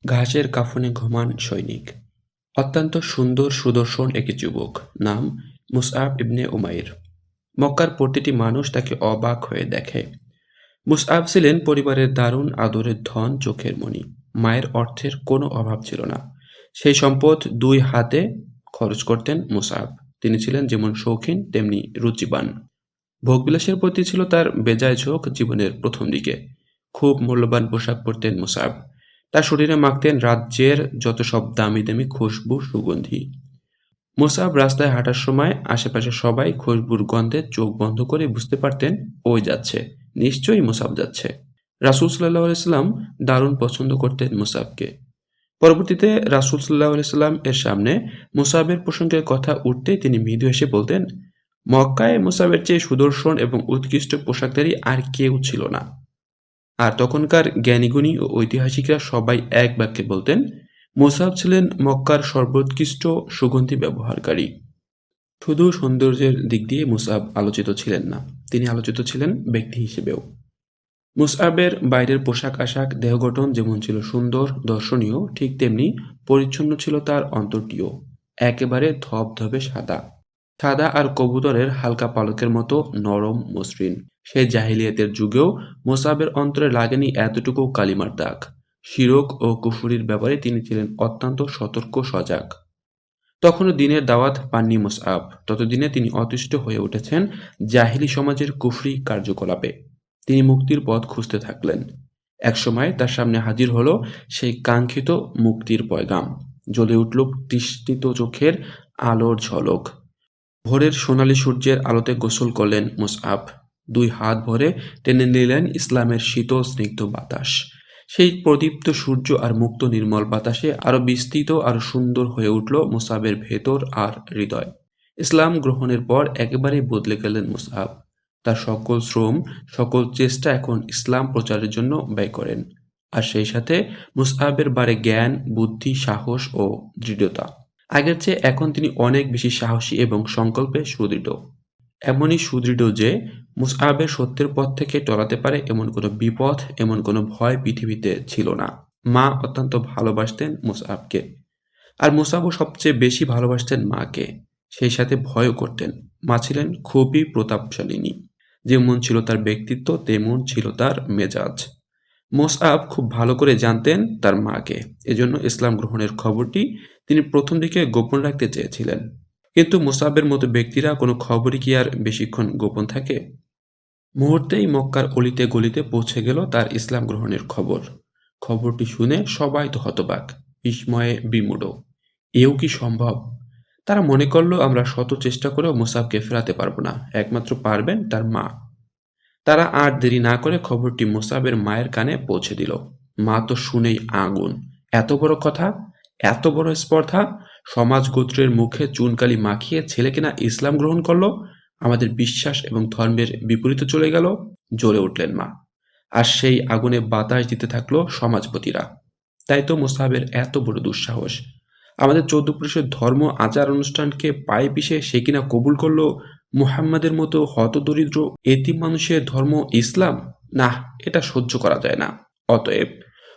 ঘাসের কাফনে ঘুমান সৈনিক। অত্যন্ত সুন্দর সুদর্শন একটি যুবক, নাম মুসআব ইবনে উমাইর। মক্কার প্রতিটি মানুষ তাকে অবাক হয়ে দেখে। মুসআব ছিলেন পরিবারের দারুণ আদরের ধন, চোখের মণি। মায়ের অর্থের কোনো অভাব ছিল না। সেই সম্পদ দুই হাতে খরচ করতেন মুসআব। তিনি ছিলেন যেমন শৌখিন তেমনি রুচিবান। ভোগবিলাসের প্রতি ছিল তার বেজায় ঝোঁক জীবনের প্রথম দিকে। খুব মূল্যবান পোশাক পরতেন মুসআব। তার শরীরে মাখতেন রাজ্যের যত সব দামি দামি খুশবু, সুগন্ধি। মুসআব রাস্তায় হাঁটার সময় আশেপাশে সবাই খুশবুর গন্ধে চোখ বন্ধ করে বুঝতে পারতেন, ওই যাচ্ছে, নিশ্চয়ই মুসআব যাচ্ছে। রাসূল সাল্লাল্লাহু আলাইহি সাল্লাম দারুণ পছন্দ করতেন মুসআবকে। পরবর্তীতে রাসূল সাল্লাল্লাহু আলাইহি সাল্লাম এর সামনে মুসআবের প্রসঙ্গে কথা উঠতেই তিনি মৃদু হেসে বলতেন, মক্কায় মুসআবের চেয়ে সুদর্শন এবং উৎকৃষ্ট পোশাকধারী আর কেউ ছিল না। আর তখনকার জ্ঞানীগুণী ও ঐতিহাসিকরা সবাই এক বাক্যে বলতেন, মুসআব ছিলেন মক্কার সর্বোৎকৃষ্ট সুগন্ধি ব্যবহারকারী। শুধু সৌন্দর্যের দিক দিয়ে মুসআব আলোচিত ছিলেন না, তিনি আলোচিত ছিলেন ব্যক্তি হিসেবেও। মুসআবের বাইরের পোশাক আশাক, দেহ গঠন যেমন ছিল সুন্দর, দর্শনীয়, ঠিক তেমনি পরিচ্ছন্ন ছিল তার অন্তরটিও। একেবারে ধবধবে সাদা। সাদা আর কবুতরের হালকা পালকের মতো নরম, মসৃণ। সেই জাহিলিয়াতের যুগেও মুসআবের অন্তরে লাগেনি এতটুকু কালিমার দাগ। শিরক ও কুফরির ব্যাপারে তিনি ছিলেন অত্যন্ত সতর্ক, সজাগ। তখনও দিনের দাওয়াত পাননি মুসআব, ততদিনে তিনি অতিষ্ঠ হয়ে উঠেছেন জাহিলি সমাজের কুফরি কার্যকলাপে। তিনি মুক্তির পথ খুঁজতে থাকলেন। একসময় তার সামনে হাজির হলো সেই কাঙ্ক্ষিত মুক্তির পয়গাম। জ্বলে উঠল তৃষ্ণিত চোখের আলোর ঝলক। ভোরের সোনালি সূর্যের আলোতে গোসল করলেন মুসআব। দুই হাত ভরে টেনে নিলেন ইসলামের শীতল স্নিগ্ধ বাতাস। সেই প্রদীপ্ত সূর্য আর মুক্ত নির্মল বাতাসে আরো বিস্তৃত, আরো সুন্দর হয়ে উঠল মুসআবের ভেতর আর হৃদয়। ইসলাম গ্রহণের পর একেবারেই বদলে গেলেন মুসআব। তার সকল শ্রম, সকল চেষ্টা এখন ইসলাম প্রচারের জন্য ব্যয় করেন। আর সেই সাথে মুসআবের বাড়ে জ্ঞান, বুদ্ধি, সাহস ও দৃঢ়তা। আগের চেয়ে এখন তিনি অনেক বেশি সাহসী এবং সংকল্পে সুদৃঢ়। এমনই সুদৃঢ় যে মুসআবের সত্যের পথ থেকে টলাতে পারে এমন কোনো বিপদ, এমন কোনো ভয় পৃথিবীতে ছিল না। মা অত্যন্ত ভালোবাসতেন মুসআবকে। আর মুসআবও সবচেয়ে বেশি ভালোবাসতেন মাকে। সেই সাথে ভয়ও করতেন। মা ছিলেন খুবই প্রতাপশালিনী। যেমন ছিল তার ব্যক্তিত্ব, তেমন ছিল তার মেজাজ। মুসআব খুব ভালো করে জানতেন তার মাকে। এজন্য ইসলাম গ্রহণের খবরটি তিনি প্রথম দিকে গোপন রাখতে চেয়েছিলেন। কিন্তু মুসআবের মতো ব্যক্তিরা কোনো খবরই কি আর বেশিক্ষণ গোপন থাকে? মুহূর্তেই মক্কার অলিতে গলিতে পৌঁছে গেল তার ইসলাম গ্রহণের খবর। খবরটি শুনে সবাই তো হতবাক, বিস্ময়ে বিমূঢ়। এও কি সম্ভব? তারা মনে করল আমরা শত চেষ্টা করেও মুসআবকে ফেরাতে পারবো না, একমাত্র পারবেন তার মা। তারা আর দেরি না করে খবরটি মুসআবের মায়ের কানে পৌঁছে দিল। মা তো শুনেই আগুন। এত বড় কথা, এত বড় স্পর্ধা! সমাজ গোত্রের মুখে চুনকালি মাখিয়ে ছেলে কিনা ইসলাম গ্রহণ করলো, আমাদের বিশ্বাস এবং ধর্মের বিপরীতে চলে গেল। জ্বলে উঠলেন মা। আর সেই আগুনে বাতাস দিতে থাকলো সমাজপতিরা। তাই তো মুসআবের এত বড় দুঃসাহস। আমাদের 14 পুরুষের ধর্ম, আচার অনুষ্ঠানকে পায়ে পিষে সে কিনা কবুল করলো মুহাম্মাদের মতো হতদরিদ্র এতিম মানুষের ধর্ম ইসলাম। না, এটা সহ্য করা যায় না। অতএব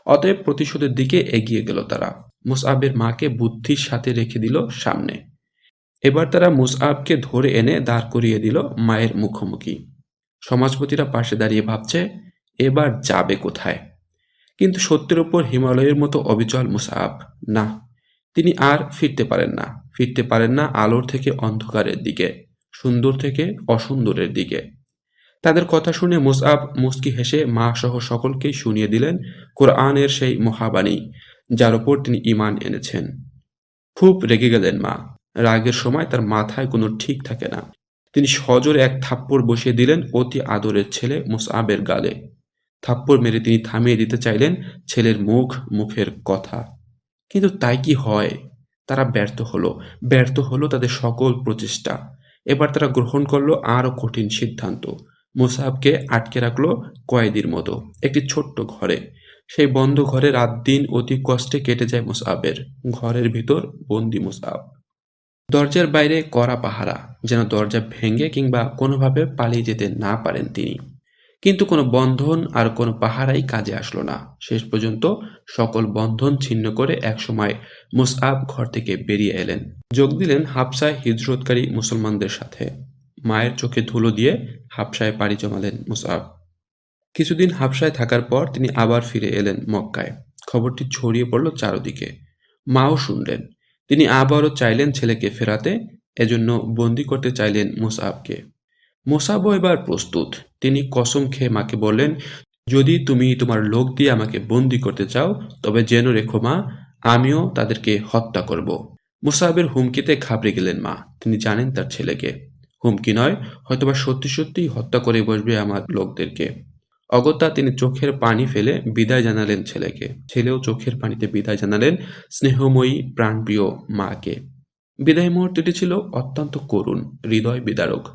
অতএব প্রতিশোধের দিকে এগিয়ে গেল তারা। মুসআবের মাকে বুদ্ধির সাথে রেখে দিল সামনে। এবার তারা মুসআবকে ধরে এনে দাঁড় করিয়ে দিল মায়ের মুখোমুখি। সমাজপতিরা পাশে দাঁড়িয়ে ভাবছে, এবার যাবে কোথায়? কিন্তু সত্যের ওপর হিমালয়ের মতো অবিচল মুসআব। না, তিনি আর ফিরতে পারেন না। ফিরতে পারেন না আলোর থেকে অন্ধকারের দিকে, সুন্দর থেকে অসুন্দরের দিকে। তাদের কথা শুনে মুসআব মুচকি হেসে মা সহ সকলকেই শুনিয়ে দিলেন কোরআনের সেই মহাবাণী, যার ওপর তিনি ঈমান এনেছেন। খুব রেগে গেলেন মা। রাগের সময় তার মাথায় কোনো ঠিক থাকে না। তিনি সজোরে এক থাপ্পড় বসিয়ে দিলেন অতি আদরের ছেলে মুসআবের গালে। থাপ্পড় মেরে তিনি থামিয়ে দিতে চাইলেন ছেলের মুখের কথা। কিন্তু তাই কি হয়? তারা ব্যর্থ হলো তাদের সকল প্রচেষ্টা। এবার তারা গ্রহণ করলো আরো কঠিন সিদ্ধান্ত। মুসআবকে আটকে রাখলো কয়েদির মতো একটি ছোট্ট ঘরে। সেই বন্ধ ঘরে রাত দিন অতি কষ্টে কেটে যায় মুসআবের। ঘরের ভিতর বন্দি মুসআব। দরজার বাইরে কড়া পাহারা, যেন দরজা ভেঙে কিংবা কোনোভাবে পালিয়ে যেতে না পারেন তিনি। কিন্তু কোনো বন্ধন আর কোনো পাহারাই কাজে আসলো না। শেষ পর্যন্ত সকল বন্ধন ছিন্ন করে একসময় মুসআব ঘর থেকে বেরিয়ে এলেন। যোগ দিলেন হাবশায় হিজরতকারী মুসলমানদের সাথে। মায়ের চোখে ধুলো দিয়ে হাবশায় পাড়ি জমালেন মুসআব। কিছুদিন হাবশায় থাকার পর তিনি আবার ফিরে এলেন মক্কায়। খবরটি ছড়িয়ে পড়ল চারদিকে। মাও শুনলেন। তিনি আবারও চাইলেন ছেলেকে ফেরাতে, এজন্য বন্দী করতে চাইলেন মুসআবকে। মুসআবও এবার প্রস্তুত। তিনি কসম খেয়ে মাকে বললেন, যদি তুমি তোমার লোক দিয়ে আমাকে বন্দী করতে চাও, তবে জেনে রেখো মা, আমিও তাদেরকে হত্যা করব। মুসআবের হুমকিতে ঘাবড়ে গেলেন মা। তিনি জানেন তার ছেলেকে। হুমকি নয়, হয়তোবা সত্যি সত্যিই হত্যা করে বসবে আমার লোকদেরকে। অগত্যা তিনি চোখের পানি ফেলে বিদায় জানালেন ছেলেকে। ছেলেও চোখের পানিতে বিদায় জানালেন স্নেহময়ী প্রাণপ্রিয় মাকে। বিদায় মুহূর্তটি ছিল অত্যন্ত করুণ, হৃদয় বিদারক।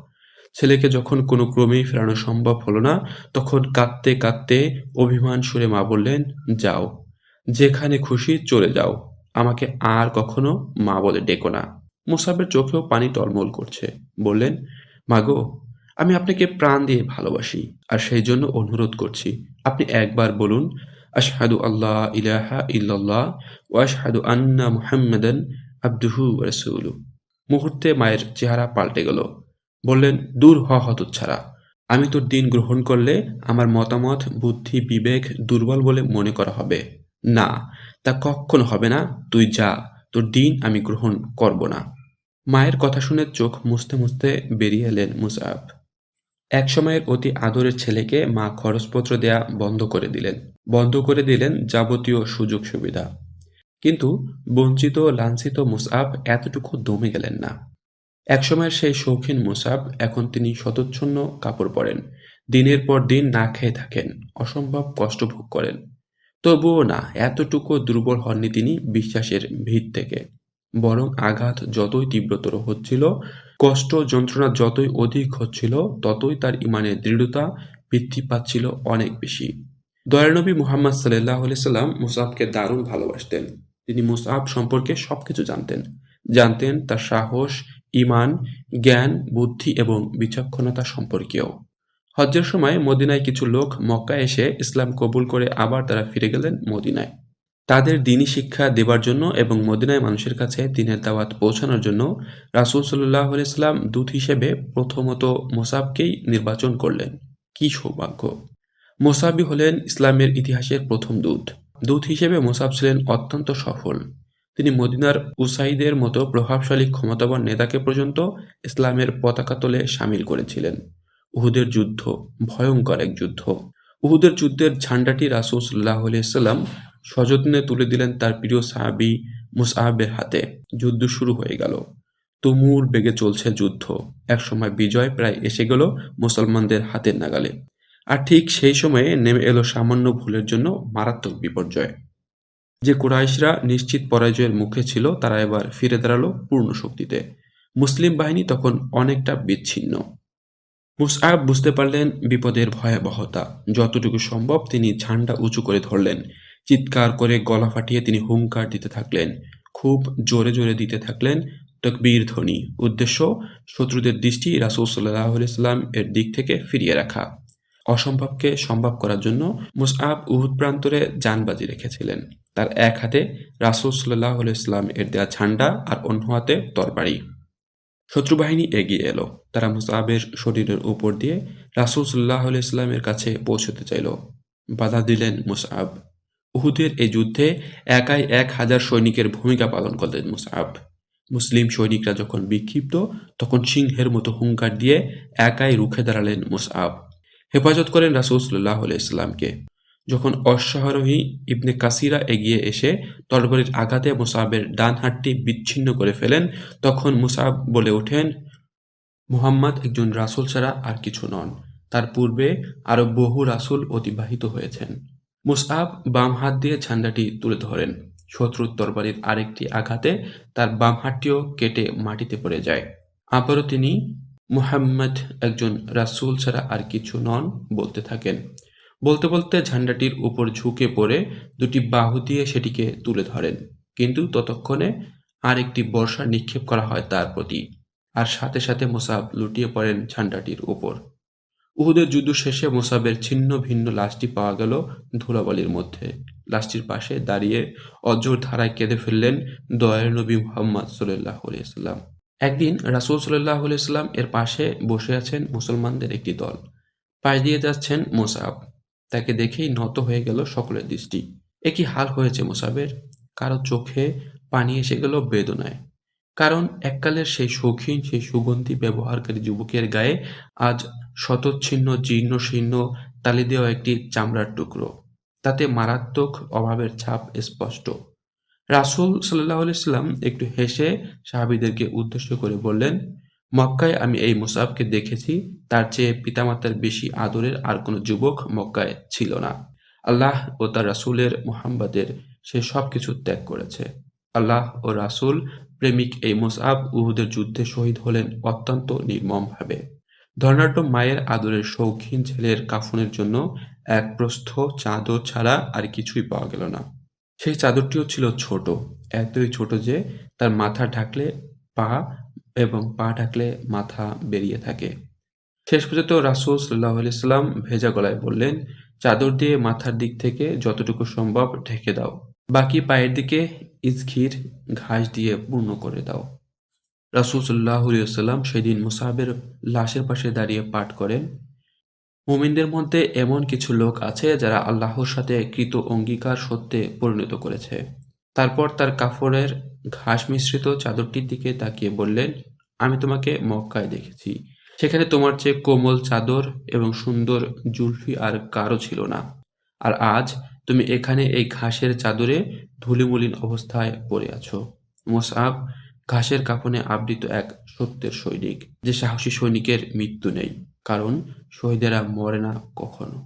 ছেলেকে যখন কোনো ক্রমেই ফেরানো সম্ভব হলো না, তখন কাঁদতে কাঁদতে অভিমান সুরে মা বললেন, যাও, যেখানে খুশি চলে যাও, আমাকে আর কখনো মা বলে ডেকো না। মুসাবের চোখেও পানি টলমল করছে। বললেন, মাগো, আমি আপনাকে প্রাণ দিয়ে ভালোবাসি, আর সেই জন্য অনুরোধ করছি, আপনি একবার বলুন, আশহাদু আল্লাহ ইলাহা ইল্লাল্লাহ ওয়া আশহাদু আন্না মুহাম্মাদান আবদুহু ওয়া রাসূলুহু। মুহূর্তে মায়ের চেহারা পাল্টে গেল। বললেন, দূর হ হতচ্ছাড়া। আমি তোর দিন গ্রহণ করলে আমার মতামত, বুদ্ধি, বিবেক দুর্বল বলে মনে করা হবে। না, তা কখনো হবে না। তুই যা, তোর দিন আমি গ্রহণ করব না। মায়ের কথা শুনে চোখ মুছতে মুছতে বেরিয়ে এলেন মুসআব। একসময়ের অতি আদরের ছেলেকে মা খরচপত্র দেয়া বন্ধ করে দিলেন যাবতীয় সুযোগ সুবিধা। কিন্তু বঞ্চিত লাঞ্ছিত মুসআব এতটুকু দমে গেলেন না। একসময়ের সেই শৌখিন মুসআব এখন তিনি শতচ্ছন্ন কাপড় পরেন, দিনের পর দিন না খেয়ে থাকেন, অসম্ভব কষ্ট ভোগ করেন। তবুও না, এতটুকু দুর্বল হননি তিনি বিশ্বাসের ভিত থেকে। বরং আঘাত যতই তীব্রতর হচ্ছিল, কষ্ট যন্ত্রণা যতই অধিক হচ্ছিল, ততই তার ঈমানের দৃঢ়তা বৃদ্ধি পাচ্ছিল অনেক বেশি। দয়ার নবী মুহাম্মদ সাল্লাল্লাহু আলাইহি সাল্লাম মুসআবকে দারুণ ভালোবাসতেন। তিনি মুসআব সম্পর্কে সবকিছু জানতেন তার সাহস, ঈমান, জ্ঞান, বুদ্ধি এবং বিচক্ষণতা সম্পর্কেও। হজ্জের সময় মদিনায় কিছু লোক মক্কায় এসে ইসলাম কবুল করে আবার তারা ফিরে গেলেন মদিনায়। তাদের দ্বীনি শিক্ষা দেবার জন্য এবং মদিনায় মানুষের কাছে দ্বীনের দাওয়াত পৌঁছানোর জন্য রাসূল সাল্লাল্লাহু আলাইহি ওয়াসাল্লাম দূত হিসেবে প্রথমত মুসআবকেই নির্বাচন করলেন। কি সৌভাগ্য! মুসআবই হলেন ইসলামের ইতিহাসের প্রথম দূত। দূত হিসেবে মুসআব ছিলেন অত্যন্ত সফল। তিনি মদিনার উসাইদের মতো প্রভাবশালী ক্ষমতাবান নেতাকে পর্যন্ত ইসলামের পতাকা তলে শামিল করেছিলেন। উহুদের যুদ্ধ, ভয়ঙ্কর এক যুদ্ধ। উহুদের যুদ্ধের ঝান্ডাটি রাসূল সাল্লাল্লাহু আলাইহি ওয়াসাল্লাম সযত্নে তুলে দিলেন তার প্রিয় সাহাবী মুসআবের হাতে। যুদ্ধ শুরু হয়ে গেল। তুমুল বেগে চলছে যুদ্ধ। একসময় বিজয় প্রায় এসে গেল মুসলমানদের হাতের নাগালে। আর ঠিক সেই সময়ে নেমে এলো সামান্য ভুলের জন্য মারাত্মক বিপর্যয়। যে কুরাইশরা নিশ্চিত পরাজয়ের মুখে ছিল, তারা এবার ফিরে দাঁড়ালো পূর্ণ শক্তিতে। মুসলিম বাহিনী তখন অনেকটা বিচ্ছিন্ন। মুসআব বুঝতে পারলেন বিপদের ভয়াবহতা। যতটুকু সম্ভব তিনি ঝান্ডা উঁচু করে ধরলেন। চিৎকার করে গলা ফাটিয়ে তিনি হুঙ্কার দিতে থাকলেন। খুব জোরে জোরে দিতে থাকলেন তাকবীর ধ্বনি। উদ্দেশ্য, শত্রুদের দৃষ্টি রাসূল সাল্লাল্লাহু আলাইহি ওয়াসাল্লাম এর দিক থেকে ফিরিয়ে রাখা। অসম্ভবকে সম্ভব করার জন্য মুসআব উহুদ প্রান্তরে জানবাজি রেখেছিলেন। তার এক হাতে রাসূল সাল্লাল্লাহু আলাইহি ওয়াসাল্লাম এর দেয়া ঝান্ডা আর অন্য হাতে তরবারি। শত্রুবাহিনী এগিয়ে এলো। তারা মুসআবের শরীরের উপর দিয়ে রাসূল সাল্লাল্লাহু আলাইহি ওয়াসাল্লামের কাছে পৌঁছতে চাইল। বাধা দিলেন মুসআব। উহুদের এই যুদ্ধে একাই 1000 সৈনিকের ভূমিকা পালন করলেন মুসআব। মুসলিম সৈনিকরা যখন বিক্ষিপ্ত, তখন সিংহের মতো হুঙ্কার দিয়ে একাই রুখে দাঁড়ালেন মুসআব। হেফাজত করেন রাসূল সাল্লাল্লাহু আলাইহি ওয়াসাল্লামকে। যখন অশ্বারোহী ইবনে কাসিরা এগিয়ে এসে তরবারির আঘাতে মুসআবের ডান হাতটি বিচ্ছিন্ন করে ফেলেন, তখন মুসআব বলে ওঠেন, মুহাম্মদ একজন রাসূল ছাড়া আর কিছু নন। তার পূর্বে আরো বহু রাসূল অতিবাহিত হয়েছেন। মুসআব বাম হাত দিয়ে ঝান্ডাটি তুলে ধরেন। শত্রুর তরবারির আরেকটি আঘাতে তার বাম হাতটিও কেটে মাটিতে পড়ে যায়। আবারও তিনি মুহাম্মদ একজন রাসূল ছাড়া আর কিছু নন বলতে থাকেন। বলতে বলতে ঝান্ডাটির উপর ঝুঁকে পড়ে দুটি বাহু দিয়ে সেটিকে তুলে ধরেন। কিন্তু ততক্ষণে আর একটি বর্শা নিক্ষেপ করা হয় তার প্রতি। আর সাথে সাথে মুসআব লুটিয়ে পড়েন ঝান্ডাটির উপর। উহুদের যুদ্ধ শেষে মুসাবের ছিন্ন ভিন্ন লাশটি পাওয়া গেল ধুলাবালির মধ্যে। লাশটির পাশে দাঁড়িয়ে অঝোর ধারায় কেঁদে ফেললেন দয়ার নবী মুহাম্মদ সাল্লাল্লাহু আলাইহি ওয়াসাল্লাম। একদিন রাসূল সাল্লাল্লাহু আলাইহি ওয়াসাল্লাম এর পাশে বসে আছেন মুসলমানদের একটি দল। পাশ দিয়ে যাচ্ছেন মুসআব। তাকে দেখেই নত হয়ে গেল সকলের দৃষ্টি। এ কি হাল হয়েছে মুসআবের? কারো চোখে পানি এসে গেল বেদনায়। কারণ এককালের সেই শৌখিন, সেই সুগন্ধি ব্যবহারকারী যুবকের গায়ে আজ শতচ্ছিন্ন জীর্ণশীর্ণ তালি দেওয়া একটি চামড়ার টুকরো। তাতে মারাত্মক অভাবের ছাপ স্পষ্ট। রাসূল সাল্লাল্লাহু আলাইহি সাল্লাম একটু হেসে সাহাবীদেরকে উদ্দেশ্য করে বললেন, মক্কায় আমি এই মুসআবকে দেখেছি, তার চেয়ে পিতামাতার বেশি আদরের আর কোনো যুবক মক্কায় ছিল না। আল্লাহ ও তার রাসূলের মুহাব্বতের সে সবকিছু ত্যাগ করেছে। আল্লাহ ও রাসূল প্রেমিক এই মুসআব উহুদের যুদ্ধে শহীদ হলেন অত্যন্ত নির্মমভাবে। ধনাঢ্য মায়ের আদরের শৌখিন ছেলের কাফনের জন্য এক প্রস্থ চাদর ছাড়া আর কিছুই পাওয়া গেল না। সেই চাদরটিও ছিল ছোট, এতই ছোট যে তার মাথা ঢাকলে পা এবং পা ঢাকলে মাথা বেরিয়ে থাকে। শেষ পর্যন্ত রাসূল সাল্লাল্লাহু আলাইহি সাল্লাম ভেজা গলায় বললেন, চাদর দিয়ে মাথার দিক থেকে যতটুকু সম্ভব ঢেকে দাও, বাকি পায়ের দিকে ইযখির ঘাস দিয়ে পূর্ণ করে দাও। রাসূল সাল্লাল্লাহু আলাইহি ওয়াসাল্লাম সেদিন মুসআবের লাশের পাশে দাঁড়িয়ে পাঠ করেন, মুমিনদের মধ্যে এমন কিছু লোক আছে যারা আল্লাহর সাথে কৃত অঙ্গীকার সত্যে পরিণত করেছে। তারপর তার কাফনের ঘাস মিশ্রিত চাদরটির দিকে তাকিয়ে বললেন, আমি তোমাকে মক্কায় দেখেছি। সেখানে তোমার চেয়ে কোমল চাদর এবং সুন্দর জুলফি আর কারো ছিল না। আর আজ তুমি এখানে এই ঘাসের চাদরে ধুলিমলিন অবস্থায় পড়ে আছো। মুসআব ঘাসের কাফনে আবৃত এক সত্যের সৈনিক, যে সাহসী সৈনিকের মৃত্যু নেই, কারণ শহীদেরা মরে না কখনো।